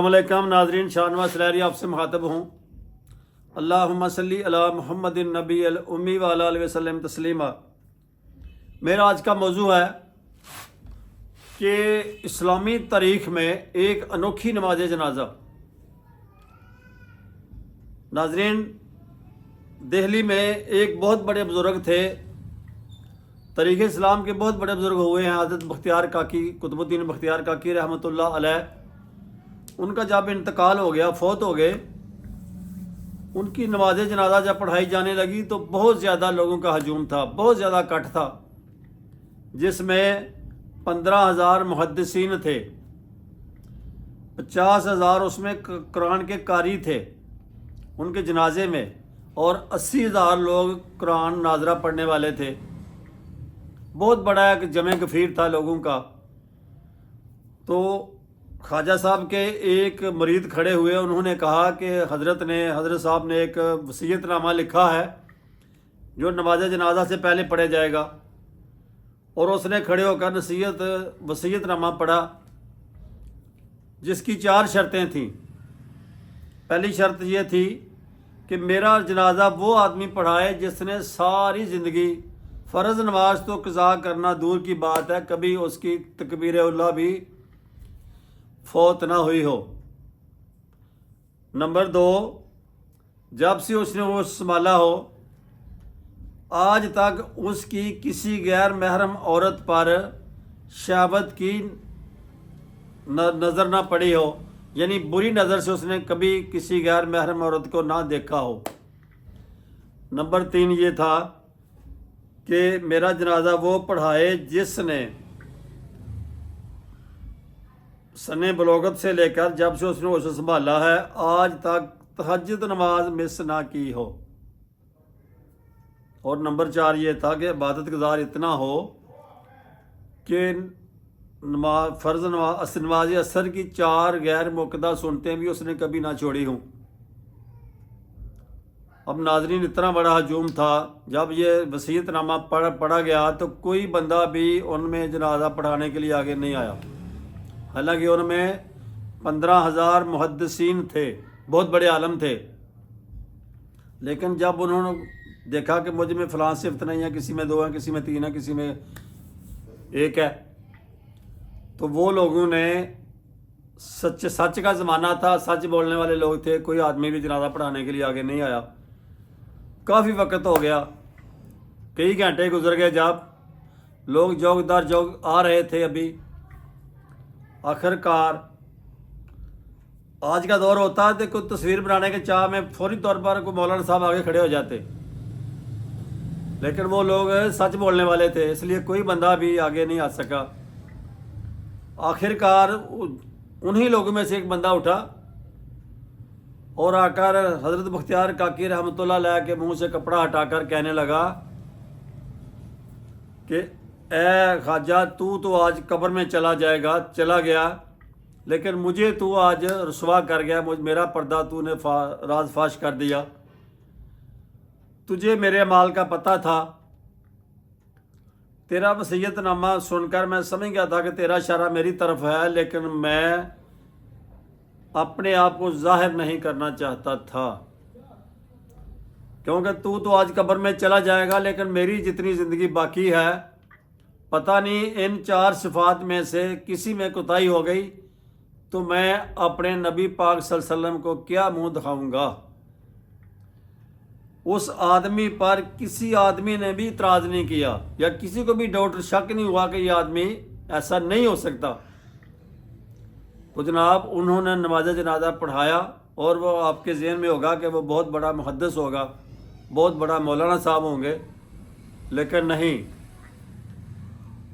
السلام علیکم ناظرین، شاہنواز سلیری آپ سے مخاطب ہوں۔ اللہم صلی علی محمد النبی الامی وعلی آلہ وسلم تسلیما۔ میرا آج کا موضوع ہے کہ اسلامی تاریخ میں ایک انوکھی نماز جنازہ۔ ناظرین، دہلی میں ایک بہت بڑے بزرگ تھے، تاریخ اسلام کے بہت بڑے بزرگ ہوئے ہیں، حضرت بختیار کاکی، قطب الدین بختیار کاکی رحمۃ اللہ علیہ۔ ان کا جب انتقال ہو گیا، فوت ہو گئے، ان کی نماز جنازہ جب پڑھائی جانے لگی تو بہت زیادہ لوگوں کا ہجوم تھا، بہت زیادہ کٹ تھا، جس میں 15,000 محدثین تھے، 50,000 اس میں قرآن کے قاری تھے ان کے جنازے میں، اور 80,000 لوگ قرآن ناظرہ پڑھنے والے تھے۔ بہت بڑا ایک جمع کثیر تھا لوگوں کا۔ تو خواجہ صاحب کے ایک مرید کھڑے ہوئے، انہوں نے کہا کہ حضرت صاحب نے ایک وصیت نامہ لکھا ہے جو نماز جنازہ سے پہلے پڑھا جائے گا، اور اس نے کھڑے ہو کر وصیت نامہ پڑھا، جس کی 4 شرطیں تھیں۔ پہلی شرط یہ تھی کہ میرا جنازہ وہ آدمی پڑھائے جس نے ساری زندگی فرض نماز تو قضا کرنا دور کی بات ہے، کبھی اس کی تکبیر اللہ بھی فوت نہ ہوئی ہو۔ نمبر 2، جب سے اس نے وہ سنبھالا ہو آج تک اس کی کسی غیر محرم عورت پر شہوت کی نظر نہ پڑی ہو، یعنی بری نظر سے اس نے کبھی کسی غیر محرم عورت کو نہ دیکھا ہو۔ نمبر 3 یہ تھا کہ میرا جنازہ وہ پڑھائے جس نے سن بلوغت سے لے کر جب سے اس نے اسے سنبھالا ہے آج تک تہجد نماز مس نہ کی ہو۔ اور نمبر 4 یہ تھا کہ عبادت گزار اتنا ہو کہ نماز عصر کی 4 غیر موقدہ سنتیں بھی اس نے کبھی نہ چھوڑی ہوں۔ اب ناظرین، اتنا بڑا ہجوم تھا، جب یہ وصیت نامہ پڑھا گیا تو کوئی بندہ بھی ان میں جنازہ پڑھانے کے لیے آگے نہیں آیا، حالانکہ ان میں 15,000 محدثین تھے، بہت بڑے عالم تھے۔ لیکن جب انہوں نے دیکھا کہ مجھ میں فلاں صفت نہیں ہے، کسی میں 2 ہیں، کسی میں 3 ہیں، کسی میں 1 ہے، تو وہ لوگوں نے سچ کا زمانہ تھا، سچ بولنے والے لوگ تھے، کوئی آدمی بھی جنازہ پڑھانے کے لیے آگے نہیں آیا۔ کافی وقت ہو گیا، کئی گھنٹے گزر گئے، جب لوگ جوگ در جوگ آ رہے تھے، ابھی آخر کار آج کا دور ہوتا ہے تو کوئی تصویر بنانے کے چاہ میں فوری طور پر کوئی مولانا صاحب آگے کھڑے ہو جاتے، لیکن وہ لوگ سچ بولنے والے تھے، اس لیے کوئی بندہ بھی آگے نہیں آ سکا۔ آخر کار انہی لوگوں میں سے ایک بندہ اٹھا اور آ کر حضرت بختیار کاکی رحمۃ اللہ علیہ کے منہ سے کپڑا ہٹا کر کہنے لگا کہ اے خواجہ، تو آج قبر میں چلا گیا، لیکن مجھے تو آج رسوا کر گیا، میرا پردہ تو نے راز فاش کر دیا۔ تجھے میرے مال کا پتہ تھا، تیرا وصیت نامہ سن کر میں سمجھ گیا تھا کہ تیرا اشارہ میری طرف ہے، لیکن میں اپنے آپ کو ظاہر نہیں کرنا چاہتا تھا، کیونکہ تو آج قبر میں چلا جائے گا، لیکن میری جتنی زندگی باقی ہے پتہ نہیں ان 4 صفات میں سے کسی میں کوتاہی ہو گئی تو میں اپنے نبی پاک صلی اللہ علیہ وسلم کو کیا منہ دکھاؤں گا۔ اس آدمی پر کسی آدمی نے بھی اعتراض نہیں کیا، یا کسی کو بھی ڈاؤٹ شک نہیں ہوا کہ یہ آدمی ایسا نہیں ہو سکتا۔ تو جناب انہوں نے نماز جنازہ پڑھایا، اور وہ آپ کے ذہن میں ہوگا کہ وہ بہت بڑا محدث ہوگا، بہت بڑا مولانا صاحب ہوں گے، لیکن نہیں،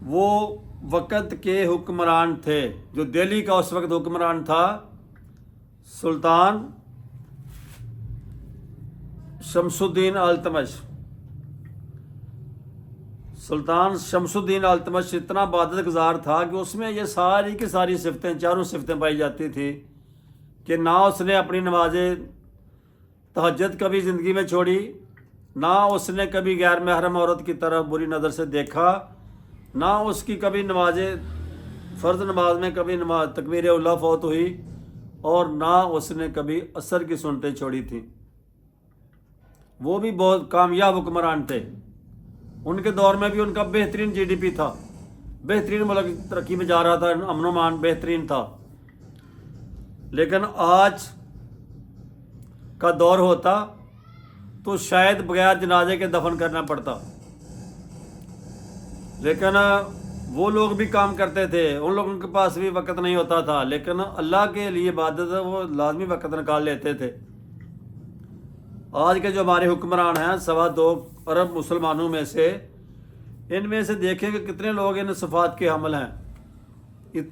وہ وقت کے حکمران تھے۔ جو دہلی کا اس وقت حکمران تھا سلطان شمس الدین التمش۔ سلطان شمس الدین التمش اتنا عبادت گزار تھا کہ اس میں یہ ساری کی ساری صفتیں، 4 صفتیں پائی جاتی تھی کہ نہ اس نے اپنی نماز تہجد کبھی زندگی میں چھوڑی، نہ اس نے کبھی غیر محرم عورت کی طرف بری نظر سے دیکھا، نہ اس کی کبھی فرض نماز میں کبھی تکبیر اللہ فوت ہوئی، اور نہ اس نے کبھی عصر کی سنتیں چھوڑی تھیں۔ وہ بھی بہت کامیاب حکمران تھے، ان کے دور میں بھی ان کا بہترین جی ڈی پی تھا، بہترین ملک ترقی میں جا رہا تھا، امن و امان بہترین تھا۔ لیکن آج کا دور ہوتا تو شاید بغیر جنازے کے دفن کرنا پڑتا، لیکن وہ لوگ بھی کام کرتے تھے، ان لوگوں کے پاس بھی وقت نہیں ہوتا تھا، لیکن اللہ کے لیے عبادت وہ لازمی وقت نکال لیتے تھے۔ آج کے جو ہمارے حکمران ہیں 2.25 ارب مسلمانوں میں سے، ان میں سے دیکھیں کہ کتنے لوگ ان صفات کے حامل ہیں۔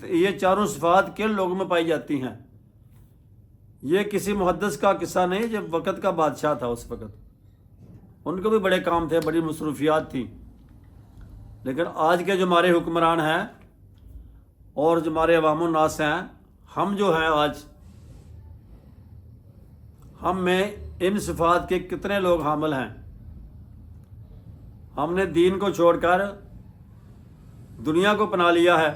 یہ چاروں صفات کن لوگوں میں پائی جاتی ہیں؟ یہ کسی محدث کا قصہ نہیں، جب وقت کا بادشاہ تھا اس وقت، ان کو بھی بڑے کام تھے، بڑی مصروفیات تھیں۔ لیکن آج کے جو ہمارے حکمران ہیں اور جو ہمارے عوام الناس ہیں، ہم جو ہیں آج، ہم میں ان صفات کے کتنے لوگ حامل ہیں؟ ہم نے دین کو چھوڑ کر دنیا کو اپنا لیا ہے،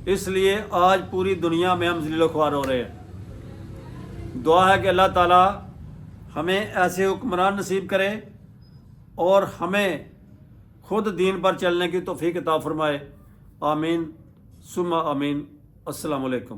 اس لیے آج پوری دنیا میں ہم ذلیل و خوار ہو رہے ہیں۔ دعا ہے کہ اللہ تعالی ہمیں ایسے حکمران نصیب کرے اور ہمیں خود دین پر چلنے کی توفیق عطا فرمائے۔ آمین ثم آمین۔ السلام علیکم۔